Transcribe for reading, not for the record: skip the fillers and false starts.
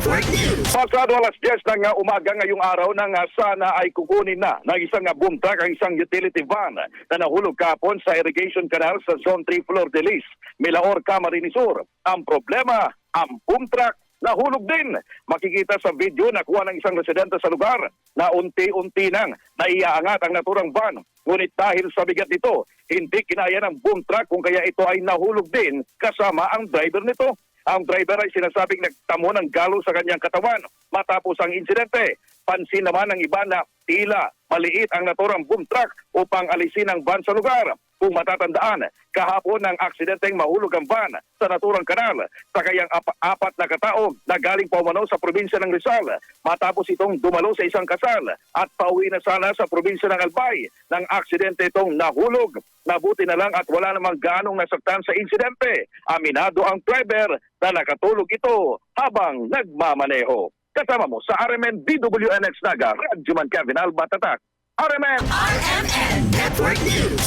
Network News. Pasado alas 10 ng umaga ngayong araw nang sana ay kukunin na ng isang boom truck ang isang utility van na nahulog kahapon sa irrigation canal sa Zone 3 Flor de Lis, Milaor, Camarines Sur. Ang problema, ang boom truck nahulog din. Makikita sa video na kuha ng isang residente sa lugar na unti-unti nang naiaangat ang naturang van. Ngunit dahil sa bigat nito, hindi kinaya ng boom truck kung kaya ito ay nahulog din kasama ang driver nito. Ang driver ay sinasabing nagtamo ng galo sa kanyang katawan matapos ang insidente. Pansin naman ng iba na tila maliit ang naturang boom truck upang alisin ang van sa lugar. Kung matatandaan, kahapon ng aksidenteng mahulog ang van sa naturang kanal sa kayang apat na katao na galing pa umano sa probinsya ng Rizal matapos itong dumalo sa isang kasal at pauwi na sana sa probinsya ng Albay. Ng aksidente itong nahulog. Nabuti na lang at wala namang ganong nasaktan sa insidente. Aminado ang driver na nakatulog ito habang nagmamaneho. Kasama mo sa RMN DWNX Naga, Radyo Man Kevin Alba Tatak. RMN RMN Network News.